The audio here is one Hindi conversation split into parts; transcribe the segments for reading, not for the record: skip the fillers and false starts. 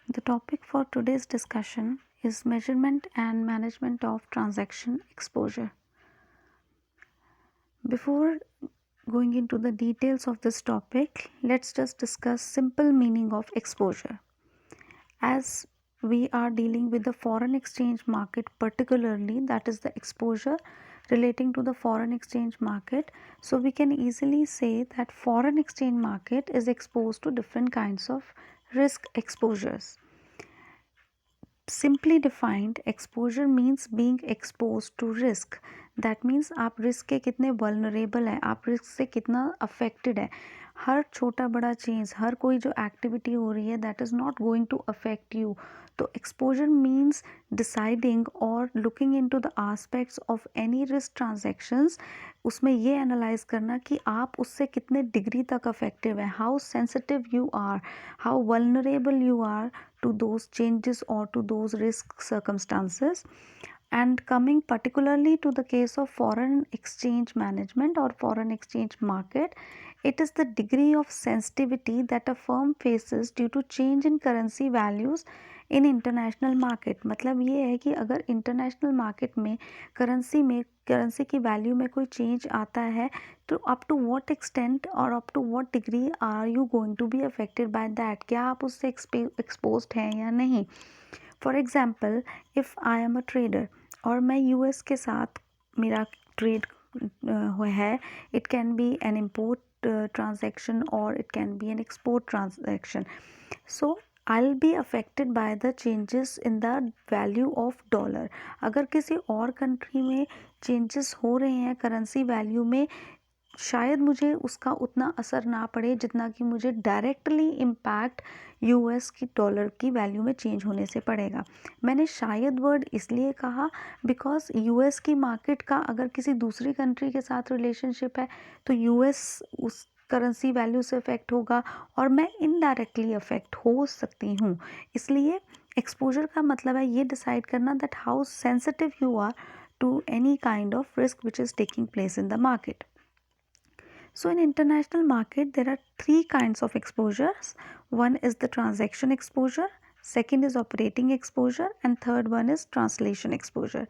The topic for today's discussion is measurement and management of transaction exposure. Before going into the details of this topic, let's just discuss simple meaning of exposure. As we are dealing with the foreign exchange market, particularly that is the exposure relating to the foreign exchange market, so we can easily say that foreign exchange market is exposed to different kinds of risk exposures. Simply defined, exposure means being exposed to risk. That means आप रिस्क के कितने vulnerable हैं, आप रिस्क से कितना affected है. हर छोटा बड़ा चेंज, हर कोई जो एक्टिविटी हो रही है that is not going to affect you. तो exposure means deciding or looking into the aspects of any risk transactions. उसमें ये एनालाइज करना कि आप उससे कितने डिग्री तक अफेक्टिव है, how sensitive you are, how vulnerable you are to those changes or to those risk circumstances. And coming particularly to the case of foreign exchange management or foreign exchange market, it is the degree of sensitivity that a firm faces due to change in currency values in international market. मतलब ये है कि अगर international market में करेंसी की वैल्यू में कोई चेंज आता है तो अप टू व्हाट एक्सटेंट और up to what degree are you going to be affected by that, क्या आप उससे एक्सपोज्ड हैं या नहीं. For example, if I am a trader और मैं यूएस के साथ मेरा ट्रेड है, it can be an import transaction or it can be an export transaction. So I'll be affected by the changes in the value of dollar. अगर किसी और कंट्री में चेंजेस हो रहे हैं करेंसी वैल्यू में, शायद मुझे उसका उतना असर ना पड़े जितना कि मुझे डायरेक्टली इम्पैक्ट यूएस की डॉलर की वैल्यू में चेंज होने से पड़ेगा. मैंने शायद वर्ड इसलिए कहा बिकॉज यूएस की मार्केट का अगर किसी दूसरी कंट्री के साथ रिलेशनशिप है तो यूएस उस करेंसी वैल्यू से अफेक्ट होगा और मैं इनडायरेक्टली अफेक्ट हो सकती हूँ. इसलिए एक्सपोजर का मतलब है ये डिसाइड करना that how sensitive you are to any kind of risk which is taking place in the market. So in international market, there are three kinds of exposures. One is the transaction exposure, second is operating exposure, and third one is translation exposure.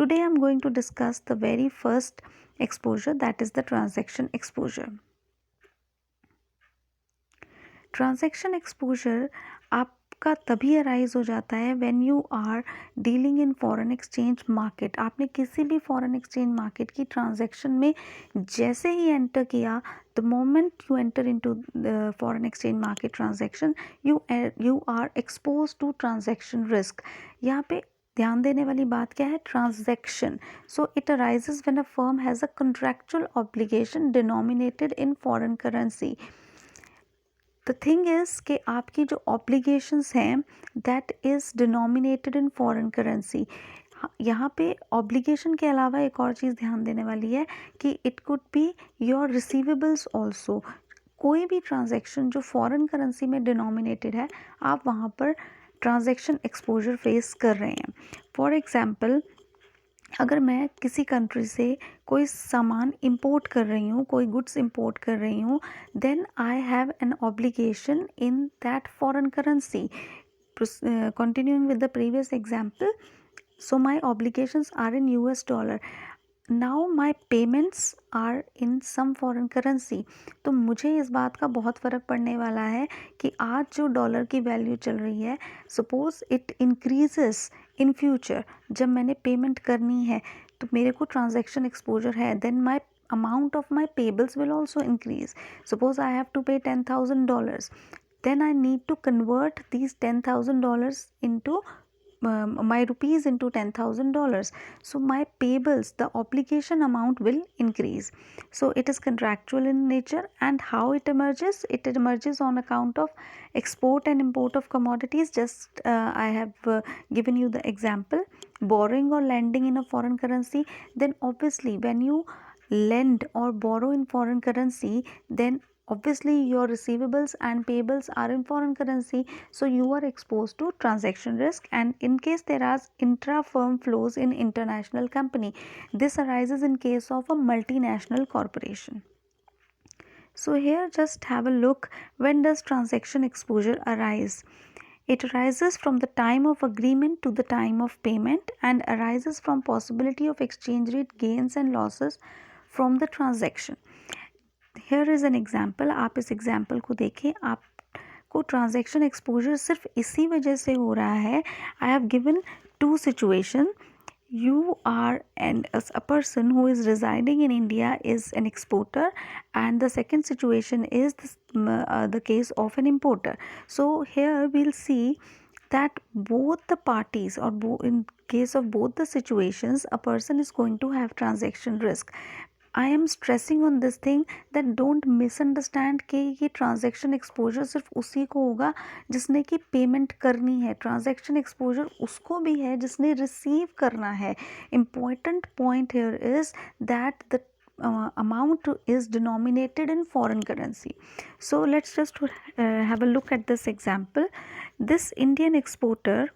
Today I'm going to discuss the very first exposure, that is the transaction exposure. Transaction exposure आपका तभी अराइज हो जाता है when you are dealing in foreign exchange market. आपने किसी भी फॉरेन एक्सचेंज मार्केट की ट्रांजैक्शन में जैसे ही एंटर किया, the moment you enter into the foreign exchange market transaction, you are expose to transaction risk. यहाँ पे ध्यान देने वाली बात क्या है? Transaction. So it arises when a firm has a contractual obligation denominated in foreign currency. The thing is कि आपकी जो ऑब्लिगेशंस हैं that is denominated in foreign currency. यहाँ पे ऑब्लिगेशन के अलावा एक और चीज़ ध्यान देने वाली है कि it could be your receivables also. कोई भी ट्रांजैक्शन जो फॉरेन करेंसी में डिनोमिनेटेड है, आप वहाँ पर ट्रांजैक्शन एक्सपोजर फेस कर रहे हैं. फॉर एग्ज़ाम्पल, अगर मैं किसी कंट्री से कोई सामान इंपोर्ट कर रही हूँ, कोई गुड्स इंपोर्ट कर रही हूँ, then I have an obligation in that foreign currency. Continuing with the previous example, so my obligations are in US dollar. Now my payments are in some foreign currency. तो मुझे इस बात का बहुत फ़र्क पड़ने वाला है कि आज जो डॉलर की वैल्यू चल रही है, suppose it increases in future, जब मैंने पेमेंट करनी है तो मेरे को ट्रांजैक्शन एक्सपोजर है, then my amount of my payables will also increase. Suppose I have to pay $10,000, then I need to convert these $10,000 into my rupees into $10,000. So my payables, the obligation amount will increase. So it is contractual in nature. And how it emerges? It emerges on account of export and import of commodities. Just I have given you the example, borrowing or lending in a foreign currency. Then obviously when you lend or borrow in foreign currency, then obviously your receivables and payables are in foreign currency, so you are exposed to transaction risk. And in case there are intra-firm flows in international company, this arises in case of a multinational corporation. So here just have a look, when does transaction exposure arise? It arises from the time of agreement to the time of payment and arises from possibility of exchange rate gains and losses from the transaction. Here is an example. आप इस example को देखें. आपको transaction exposure सिर्फ इसी वजह से हो रहा है. I have given two situations. You are a person who is residing in India is an exporter, and the second situation is the case of an importer. So here we'll see that both the parties, or in case of both the situations, a person is going to have transaction risk. I am stressing on this thing that don't misunderstand कि ये transaction exposure सिर्फ उसी को होगा जिसने की पेमेंट करनी है. Transaction exposure उसको भी है जिसने receive करना है. Important point here is that the amount is denominated in foreign currency. So let's just have a look at this example. This Indian exporter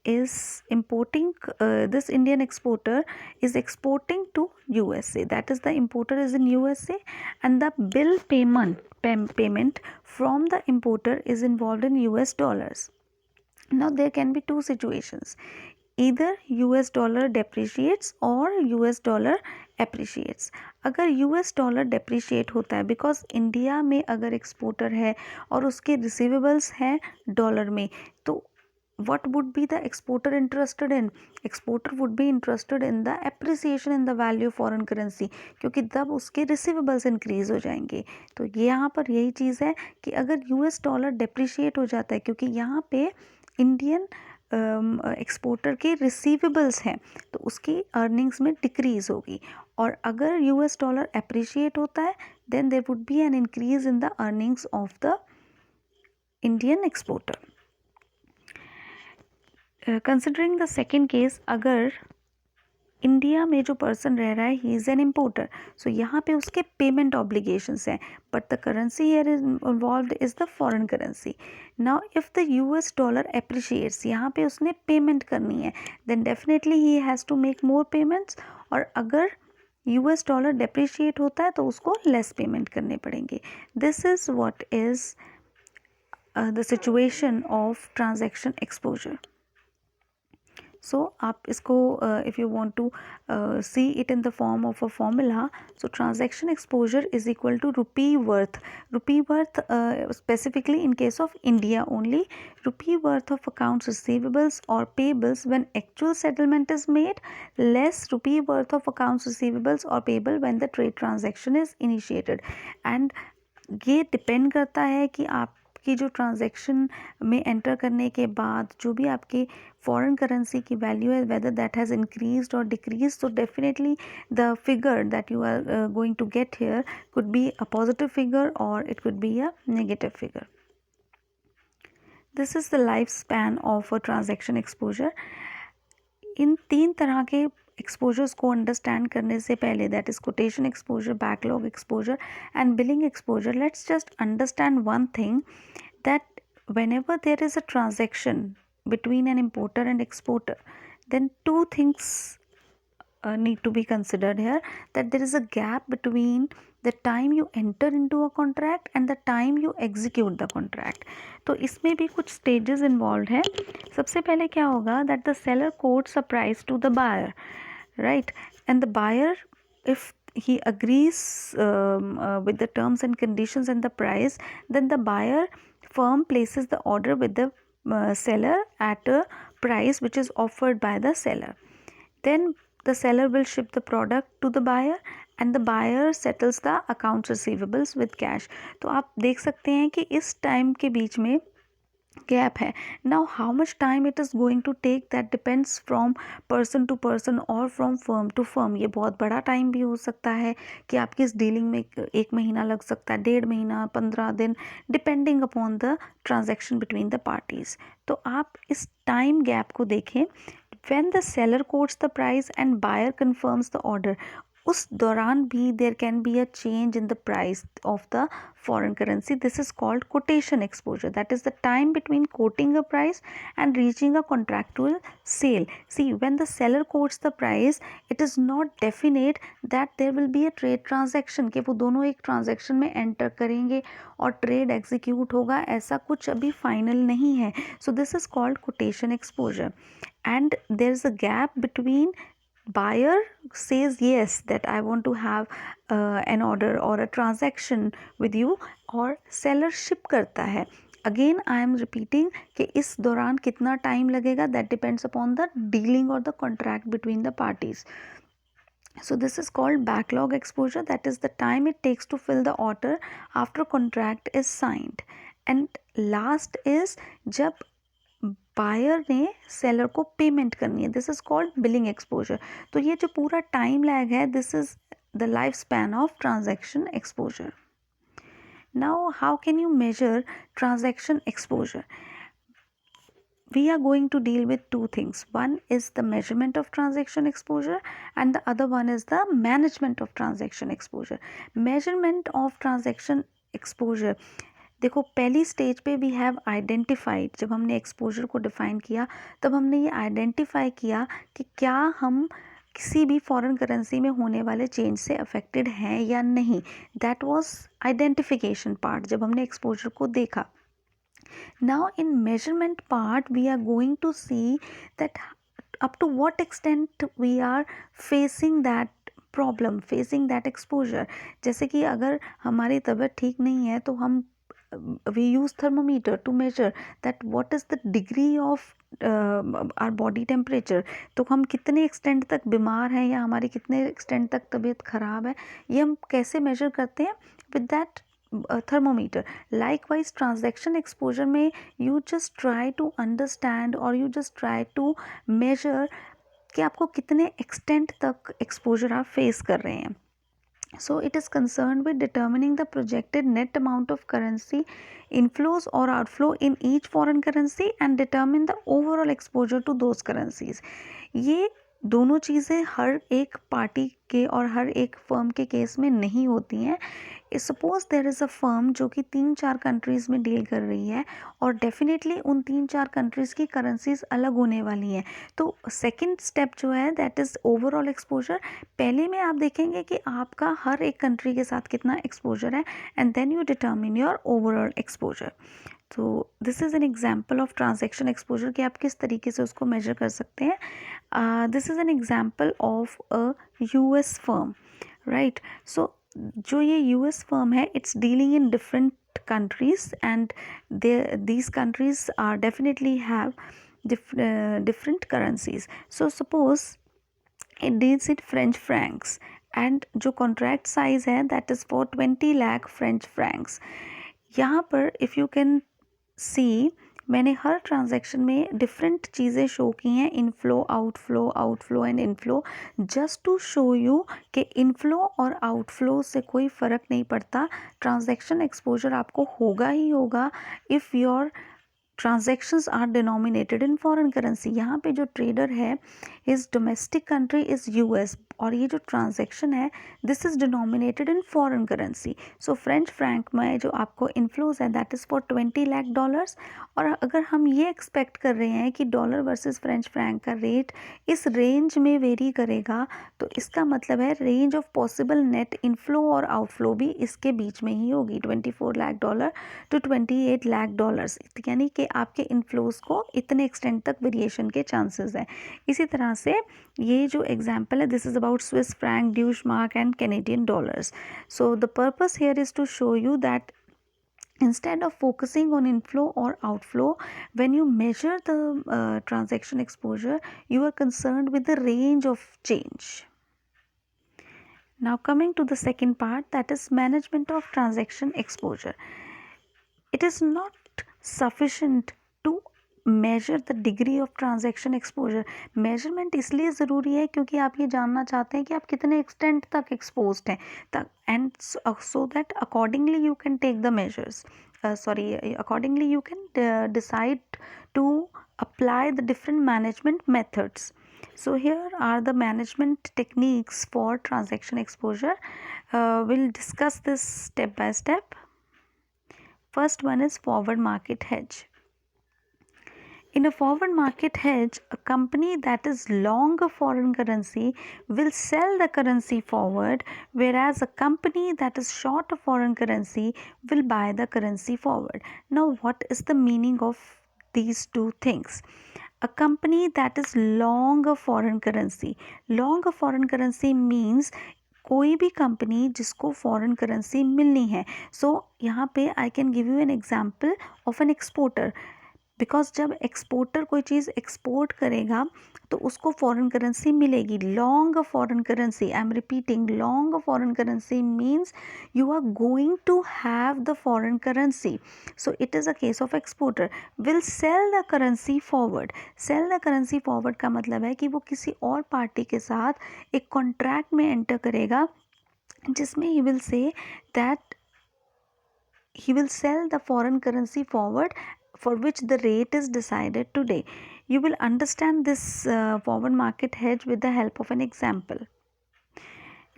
is importing, this Indian exporter is exporting to USA. That is, the importer is in USA, and the bill payment from the importer is involved in US dollars. Now there can be two situations. Either US dollar depreciates or US dollar appreciates. अगर US dollar depreciate होता है, because इंडिया में अगर एक्सपोर्टर है और उसके रिसीवेबल्स हैं डॉलर में, तो what would be the exporter interested in? Exporter would be interested in the appreciation in the value of foreign currency, क्योंकि तब उसके receivables increase हो जाएंगे. तो यहाँ पर यही चीज़ है कि अगर US डॉलर depreciate हो जाता है, क्योंकि यहाँ पे इंडियन एक्सपोर्टर के रिसीवेबल्स हैं, तो उसकी अर्निंग्स में डिक्रीज होगी. और अगर US डॉलर अप्रिशिएट होता है, then there would be an increase in the earnings of the Indian exporter. Considering the second case, अगर इंडिया में जो पर्सन रह रहा है he is an importer, so यहाँ पे उसके पेमेंट ऑब्लिगेशंस हैं, but the currency here is involved is the foreign currency. Now if the US dollar appreciates, यहाँ पे उसने पेमेंट करनी है, then definitely he has to make more payments. और अगर US डॉलर डेप्रिशिएट होता है तो उसको लेस पेमेंट करने पड़ेंगे. This is what is the situation of transaction exposure. So आप इसको if you want to see it in the form of a formula, so transaction exposure is equal to rupee worth specifically in case of India only, rupee worth of accounts receivables or payables when actual settlement is made, less rupee worth of accounts receivables or payable when the trade transaction is initiated. And ये डिपेंड करता है कि आपकी जो ट्रांजैक्शन में एंटर करने के बाद जो भी आपकी फॉरेन करेंसी की वैल्यू है, वेदर दैट हैज़ इंक्रीज्ड और डिक्रीज. तो definitely the figure that you are going to get here could be a positive figure और it could be a negative figure. This is the life span of a transaction exposure. इन तीन तरह के एक्सपोजर्स को अंडरस्टैंड करने से पहले, that is quotation exposure, backlog exposure and billing exposure, let's just understand one thing, that whenever there is a transaction between an importer and exporter, then two things need to be considered here, that there is a gap between the time you enter into a contract and the time you execute the contract. तो इसमें भी कुछ stages involved है. सबसे पहले क्या होगा, that the seller quotes a price to the buyer, right? And the buyer, if he agrees with the terms and conditions and the price, then the buyer firm places the order with the seller at a price which is offered by the seller. Then the seller will ship the product to the buyer and the buyer settles the accounts receivables with cash. तो आप देख सकते हैं कि इस टाइम के बीच में गैप है. Now how much time it is going to take, that depends from person to person और फ्रॉम फर्म टू फर्म. ये बहुत बड़ा टाइम भी हो सकता है कि आपकी इस डीलिंग में 1 महीना लग सकता है, 1.5 महीना, 15 दिन, depending upon the transaction between the parties. तो आप इस टाइम गैप को देखें. When the seller quotes the price and buyer confirms the order, उस दौरान भी there can be a change in the price of the foreign currency. This is called quotation exposure. That is the time between quoting a price and reaching a contractual sale. See, when the seller quotes the price, it is not definite that there will be a trade transaction, कि वो दोनों एक transaction में enter करेंगे और trade execute होगा, ऐसा कुछ अभी final नहीं है. So this is called quotation exposure. And there is a gap between buyer says yes that I want to have an order or a transaction with you, और seller ship करता है. Again I am repeating कि इस दौरान कितना time लगेगा, that depends upon the dealing or the contract between the parties. So this is called backlog exposure. That is the time it takes to fill the order after contract is signed. And last is जब बायर ने सेलर को पेमेंट करनी है, this is called billing exposure. तो ये जो पूरा टाइम लैग है, this is the life span of transaction exposure. Now how can you measure transaction exposure? We are going to deal with two things. One is the measurement of transaction exposure and the other one is the management of transaction exposure. Measurement of transaction exposure, देखो पहली स्टेज पे वी हैव आइडेंटिफाइड, जब हमने एक्सपोजर को डिफाइन किया तब हमने ये आइडेंटिफाई किया कि क्या हम किसी भी फॉरेन करेंसी में होने वाले चेंज से अफेक्टेड हैं या नहीं. दैट वाज आइडेंटिफिकेशन पार्ट, जब हमने एक्सपोजर को देखा. Now in measurement part we are going to see that up to what extent we are facing that problem, facing that exposure. जैसे कि अगर हमारी तबीयत ठीक नहीं है तो हम we use thermometer to measure that what is the degree of our body temperature. तो हम कितने एक्सटेंट तक बीमार हैं या हमारी कितने एक्सटेंट तक तबीयत ख़राब है, ये हम कैसे मेजर करते हैं? With that thermometer. Likewise transaction exposure में you just try to understand or you just try to measure कि आपको कितने extent तक exposure आप face कर रहे हैं. So it is concerned with determining the projected net amount of currency inflows or outflow in each foreign currency and determine the overall exposure to those currencies. ये दोनों चीज़ें हर एक पार्टी के और हर एक फर्म के केस में नहीं होती हैं. Suppose there is a firm जो कि 3-4 कंट्रीज़ में डील कर रही है और डेफिनेटली उन 3-4 कंट्रीज़ की करेंसीज अलग होने वाली हैं. तो सेकंड स्टेप जो है दैट इज़ ओवरऑल एक्सपोजर. पहले में आप देखेंगे कि आपका हर एक कंट्री के साथ कितना एक्सपोजर है and then you determine your overall exposure. तो this is an example of transaction exposure कि आप किस तरीके से उसको मेजर कर सकते हैं. This is an example of a US firm, right. So जो ये यूएस फर्म है, it's dealing in different countries and these countries are definitely have different currencies. So suppose it deals in French francs and जो contract size है that is for 20 lakh French francs. यहाँ पर if you can see मैंने हर ट्रांजैक्शन में डिफरेंट चीज़ें शो की हैं, inflow outflow and inflow, just to show you कि इनफ्लो और आउटफ्लो से कोई फ़र्क नहीं पड़ता. ट्रांजैक्शन एक्सपोजर आपको होगा ही होगा if your transactions are denominated in foreign currency. यहाँ पे जो ट्रेडर है his domestic country is US और ये जो ट्रांजैक्शन है this is denominated in foreign currency. So French franc में जो आपको इन्फ्लोज है that is for 20 lakh dollars. और अगर हम ये एक्सपेक्ट कर रहे हैं कि डॉलर वर्सेस फ्रेंच फ्रैंक का रेट इस रेंज में वेरी करेगा, तो इसका मतलब है range of possible net inflow और आउटफ्लो भी इसके बीच में ही होगी, 24 lakh dollar to 28 lakh dollars. यानी कि आपके इनफ्लोज को इतने एक्सटेंट तक वेरिएशन के चांसेस हैं. इसी तरह से ये जो एग्जांपल है this is about Swiss franc, Deutsche mark and Canadian dollars. So the purpose here is to show you that instead of focusing on inflow or outflow, when you measure the transaction exposure, you are concerned with the range of change. Now coming to the second part, that is management of transaction exposure. It is not sufficient to measure the degree of transaction exposure. measurement इसलिए ज़रूरी है क्योंकि आप ये जानना चाहते हैं कि आप कितने extent तक exposed हैं, and so that accordingly you can take the measures. Accordingly you can decide to apply the different management methods. So here are the management techniques for transaction exposure. We'll discuss this step by step. First one is forward market hedge. In a forward market hedge, a company that is long a foreign currency will sell the currency forward, whereas a company that is short a foreign currency will buy the currency forward. Now, what is the meaning of these two things? A company that is long a foreign currency means कोई भी कंपनी जिसको फॉरेन करेंसी मिलनी है. सो यहाँ पे I can give you N example of an exporter. Because जब एक्सपोर्टर कोई चीज़ एक्सपोर्ट करेगा तो उसको फॉरेन करेंसी मिलेगी. Long foreign currency, I am repeating, long foreign currency means you are going to have the foreign currency. So it is a case of exporter will sell the currency forward. Sell the currency forward का मतलब है कि वो किसी और पार्टी के साथ एक कॉन्ट्रैक्ट में एंटर करेगा जिसमें he will say that he will sell the foreign currency forward for which the rate is decided today. You will understand this forward market hedge with the help of an example.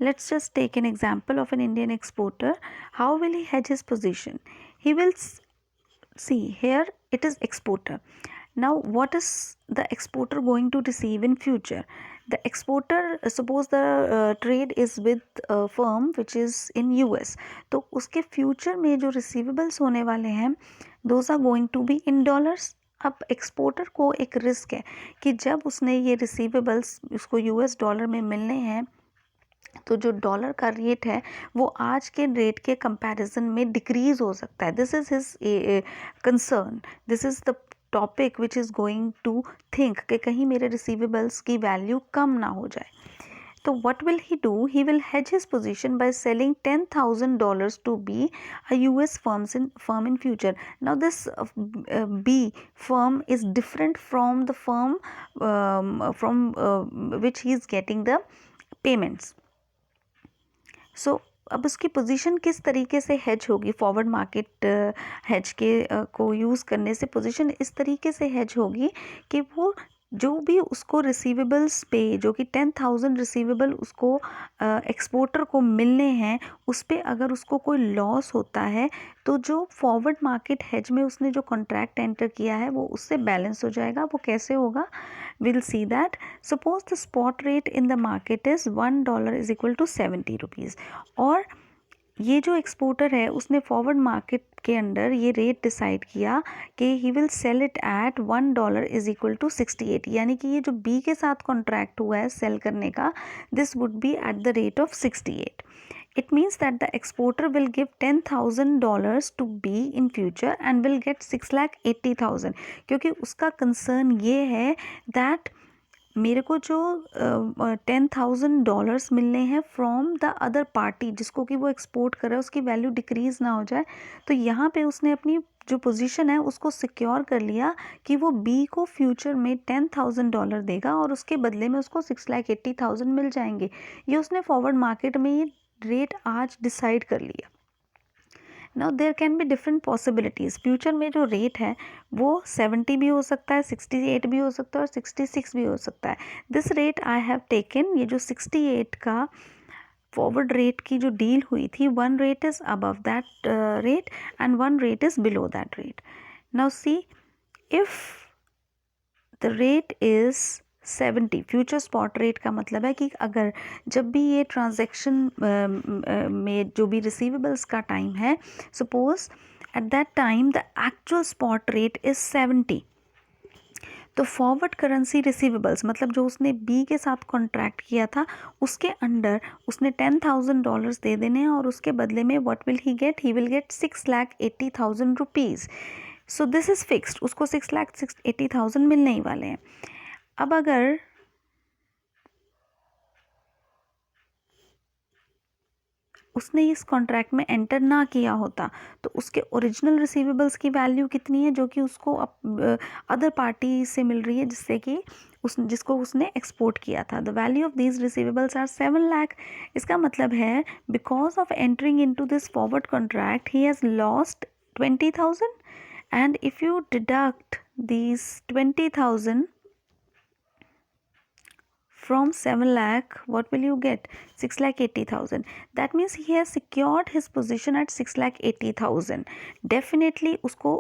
Let's just take an example of an Indian exporter. How will he hedge his position? He will see here it is exporter. Now what is the exporter going to receive in future? The exporter, suppose the trade is with a firm which is in US, तो उसके फ्यूचर में जो रिसीवेबल्स होने वाले हैं those are going to be in dollars. अब एक्सपोर्टर को एक रिस्क है कि जब उसने ये रिसीवेबल्स उसको US डॉलर में मिलने हैं तो जो डॉलर का रेट है वो आज के रेट के कंपैरिजन में डिक्रीज हो सकता है. This is his concern. This is the topic which is going to think कि कहीं मेरे रिसीवेबल्स की वैल्यू कम ना हो जाए. तो what will he do? He will hedge his position by selling $10,000 to B, a US firm in future. Now this B firm is different from the firm from which he is getting the payments. सो अब उसकी पोजीशन किस तरीके से हेज होगी. फॉरवर्ड मार्केट हेज के को यूज़ करने से पोजीशन इस तरीके से हेज होगी कि वो जो भी उसको रिसीवेबल्स पे जो कि 10,000 रिसीवेबल उसको एक्सपोर्टर को मिलने हैं उस पर अगर उसको कोई लॉस होता है तो जो फॉरवर्ड मार्केट हेज में उसने जो कॉन्ट्रैक्ट एंटर किया है वो उससे बैलेंस हो जाएगा. वो कैसे होगा? We'll see that. Suppose the spot rate in the market is $1 is equal to 70 rupees. और ये जो एक्सपोर्टर है उसने फॉरवर्ड मार्केट के अंदर ये रेट डिसाइड किया कि he will sell it at $1 is equal to 68. यानी कि ये जो बी के साथ कॉन्ट्रैक्ट हुआ है सेल करने का this would be at the rate of 68. It means that the exporter will give $10,000 to B in future and will get 6,80,000 क्योंकि उसका कंसर्न ये है that मेरे को जो $10,000 मिलने हैं फ्रॉम द अदर पार्टी जिसको कि वो एक्सपोर्ट कर रहा है उसकी वैल्यू डिक्रीज़ ना हो जाए. तो यहाँ पे उसने अपनी जो पोजीशन है उसको सिक्योर कर लिया कि वो बी को फ्यूचर में $10,000 देगा और उसके बदले में उसको 6,80,000 मिल जाएंगे. ये उसने फॉरवर्ड मार्केट में ये रेट आज डिसाइड कर लिया. Now there can be different possibilities. Future में जो रेट है वो 70 भी हो सकता है, 68 भी हो सकता है और 66 भी हो सकता है. This rate I have taken, ये जो 68 का फॉरवर्ड रेट की जो डील हुई थी, one rate is above that rate and one rate is below that rate. Now see if the rate is 70, future spot rate का मतलब है कि अगर जब भी ये ट्रांजैक्शन में जो भी रिसीवेबल्स का टाइम है, suppose at that time the actual spot rate is 70, तो फॉरवर्ड करेंसी रिसीवेबल्स मतलब जो उसने बी के साथ कॉन्ट्रैक्ट किया था उसके अंडर उसने $10,000 दे देने हैं और उसके बदले में what will he get? He will get 6,80,000 rupees. So this is fixed. उसको 6,80,000 मिलने ही वाले हैं. अब अगर उसने इस कॉन्ट्रैक्ट में एंटर ना किया होता तो उसके ओरिजिनल रिसीवेबल्स की वैल्यू कितनी है जो कि उसको अदर पार्टी से मिल रही है जिससे कि जिसको उसने एक्सपोर्ट किया था. The value of these receivables are 7 lakh. इसका मतलब है because of entering into this forward contract he has lost 20,000 and if you deduct these 20,000 from 7 lakh, what will you get? 6,80,000. That means he has secured his position at 6,80,000. Definitely उसको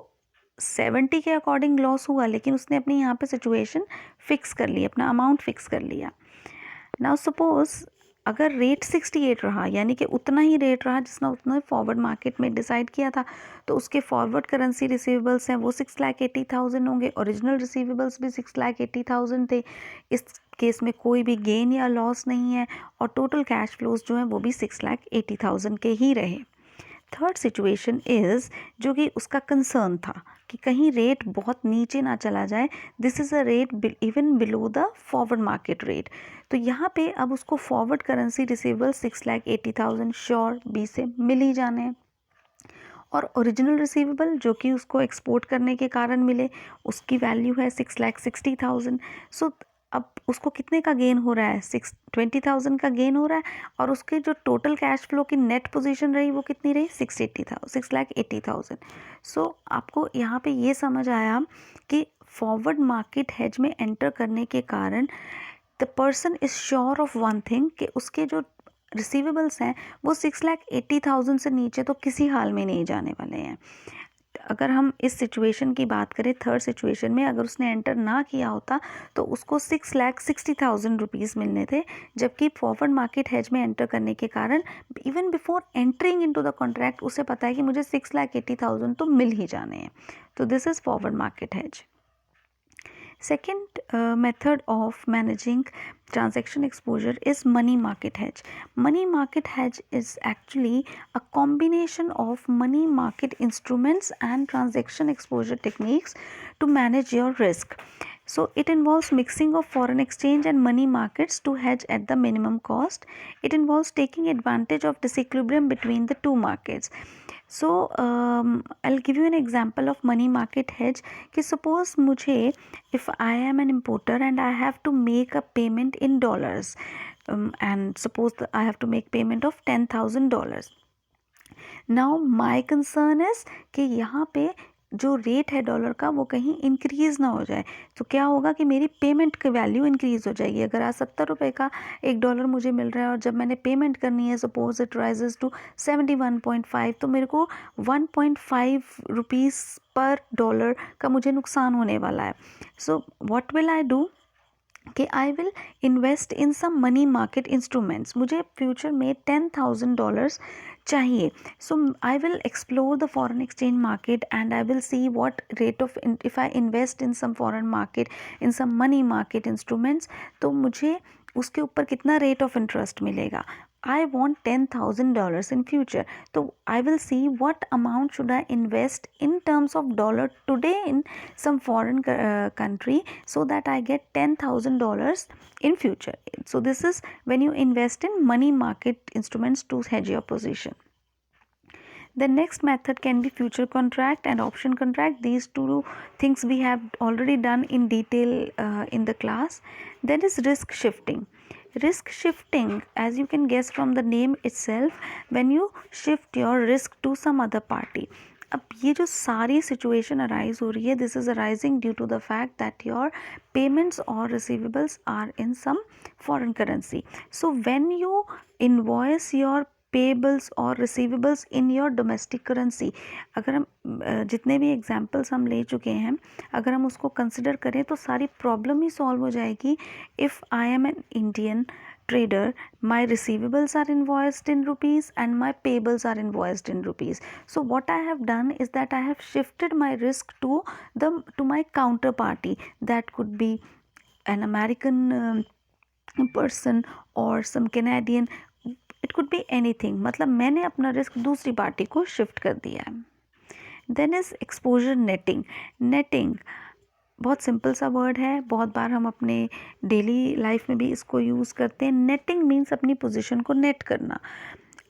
70 के अकॉर्डिंग लॉस हुआ, लेकिन उसने अपनी यहाँ पे सिचुएशन फिक्स कर ली, अपना अमाउंट फिक्स कर लिया. नाउ सपोज अगर रेट 68 रहा, यानी कि उतना ही रेट रहा जिसने उतना फॉरवर्ड मार्केट में डिसाइड किया था, तो उसके फॉरवर्ड करेंसी रिसीवेबल्स हैं वो 6,80,000 होंगे, ओरिजिनल रिसीवेबल्स भी 6,80,000 थे. इस केस में कोई भी गेन या लॉस नहीं है, और टोटल कैश फ्लोज जो हैं वो भी 6,80,000 के ही रहे. थर्ड सिचुएशन इज़, जो कि उसका कंसर्न था कि कहीं रेट बहुत नीचे ना चला जाए. This is a rate even below the forward market rate. तो यहाँ पे अब उसको forward currency receivable 6,80,000 sure be से मिल ही जाने हैं, और ओरिजिनल रिसीवेबल जो कि उसको एक्सपोर्ट करने के कारण मिले, उसकी वैल्यू है 6,60,000. सो अब उसको कितने का गेन हो रहा है? 20,000 का गेन हो रहा है, और उसके जो टोटल कैश फ्लो की नेट पोजीशन रही वो कितनी रही? 6,80,000. सो आपको यहाँ पे ये समझ आया कि फॉरवर्ड मार्केट हेज में एंटर करने के कारण the person is sure of one thing, कि उसके जो रिसीवेबल्स हैं वो 6,80,000 से नीचे तो किसी हाल में नहीं जाने वाले हैं. अगर हम इस सिचुएशन की बात करें, थर्ड सिचुएशन में अगर उसने एंटर ना किया होता तो उसको 6,60,000 रुपीज़ मिलने थे, जबकि फॉरवर्ड मार्केट हेज में एंटर करने के कारण even before entering into the contract उसे पता है कि मुझे 6,80,000 तो मिल ही जाने हैं. तो this is forward market hedge. Second method of managing transaction exposure is money market hedge. Money market hedge is actually a combination of money market instruments and transaction exposure techniques to manage your risk. So it involves mixing of foreign exchange and money markets to hedge at the minimum cost. It involves taking advantage of disequilibrium between the two markets. So I'll give you an example of money market hedge. कि suppose मुझे, if I am an importer and I have to make a payment in dollars, and suppose I have to make payment of $10,000. Now my concern is कि यहाँ पे जो रेट है डॉलर का वो कहीं इंक्रीज़ ना हो जाए. तो क्या होगा कि मेरी पेमेंट की वैल्यू इंक्रीज़ हो जाएगी. अगर आज 70 रुपये का $1 मुझे मिल रहा है, और जब मैंने पेमेंट करनी है सपोज इट राइजेस टू 71.5, तो मेरे को 1.5 रुपीज़ पर डॉलर का मुझे नुकसान होने वाला है. So what will I do कि I will invest in some money market instruments. मुझे फ्यूचर में $10,000 चाहिए. So I will explore the foreign exchange market and I will see what rate of, if I invest in some foreign market in some money market instruments, तो मुझे उसके ऊपर कितना रेट ऑफ इंटरेस्ट मिलेगा. I want $10,000 in future. So I will see what amount should I invest in terms of dollar today in some foreign country, so that I get $10,000 in future. So this is when you invest in money market instruments to hedge your position. The next method can be future contract and option contract. These two things we have already done in detail in the class. Then is risk shifting. Risk shifting, as you can guess from the name itself, when you shift your risk to some other party. अब ये जो सारी सिचुएशन अराइज हो रही है, this is arising due to the fact that your payments और receivables are in some foreign currency. So when you invoice your payables और receivables in your domestic currency, अगर हम जितने भी एग्जांपल्स हम ले चुके हैं, अगर हम उसको कंसिडर करें तो सारी प्रॉब्लम ही सॉल्व हो जाएगी. If I M an Indian trader, my receivables are invoiced in rupees and my payables are invoiced in rupees. So what I have done is that I have shifted my risk to my counterparty. That could be an American person or some Canadian. It could be anything. मतलब मैंने अपना रिस्क दूसरी पार्टी को शिफ्ट कर दिया है. Then is exposure netting. Netting बहुत सिंपल सा वर्ड है, बहुत बार हम अपने डेली लाइफ में भी इसको यूज़ करते हैं. नेटिंग मीन्स अपनी पोजीशन को नेट करना.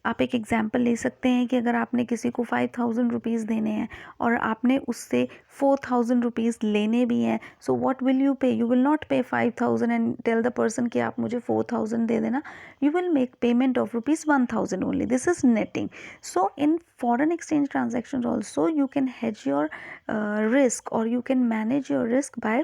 आप एक एग्जांपल ले सकते हैं कि अगर आपने किसी को 5,000 रुपीज़ देने हैं और आपने उससे 4,000 रुपीज़ लेने भी हैं, सो व्हाट विल यू पे? यू विल नॉट पे 5,000 एंड टेल द पर्सन कि आप मुझे 4,000 दे देना. You will make payment of ₹1,000 only. This is netting. So in foreign exchange transactions also you can hedge your risk, or you can manage your risk by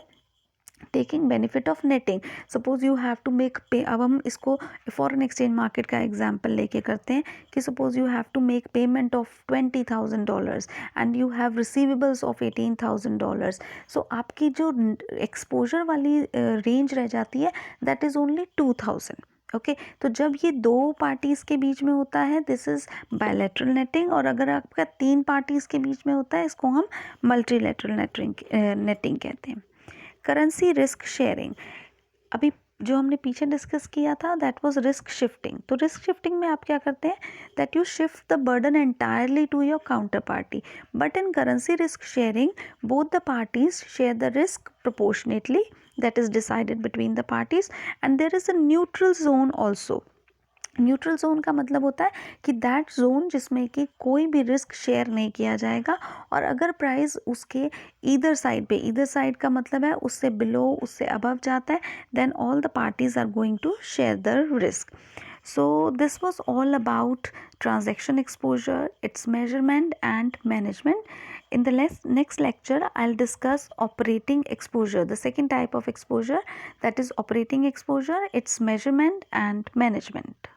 taking benefit of netting, suppose you have to make pay, अब हम इसको फॉरेन एक्सचेंज मार्केट का एग्जांपल लेके करते हैं कि suppose you have to make payment of $20,000 and you have receivables of $18,000, so आपकी जो एक्सपोजर वाली रेंज रह जाती है दैट इज़ ओनली 2,000। ओके तो जब ये दो पार्टीज़ के बीच में होता है दिस इज़ बायलैटरल नेटिंग, और अगर आपका 3 पार्टीज़ के बीच में होता है इसको हम मल्टीलैटरल नेटिंग कहते हैं। करेंसी रिस्क शेयरिंग, अभी जो हमने पीछे डिस्कस किया था दैट वाज रिस्क शिफ्टिंग। तो रिस्क शिफ्टिंग में आप क्या करते हैं that you shift the burden entirely to your counter party, but in currency risk sharing both the parties share the risk proportionately, that is decided between the parties, and there is a neutral zone also। Neutral zone का मतलब होता है कि दैट जोन जिसमें कि कोई भी रिस्क शेयर नहीं किया जाएगा, और अगर प्राइस उसके ईदर साइड पे, ईदर साइड का मतलब है उससे बिलो उससे अबव जाता है, then all the parties are going to share the risk. So this was all about transaction exposure, its measurement and management. In the next lecture, I'll discuss operating exposure, the second type of exposure, that is operating exposure, its measurement and management.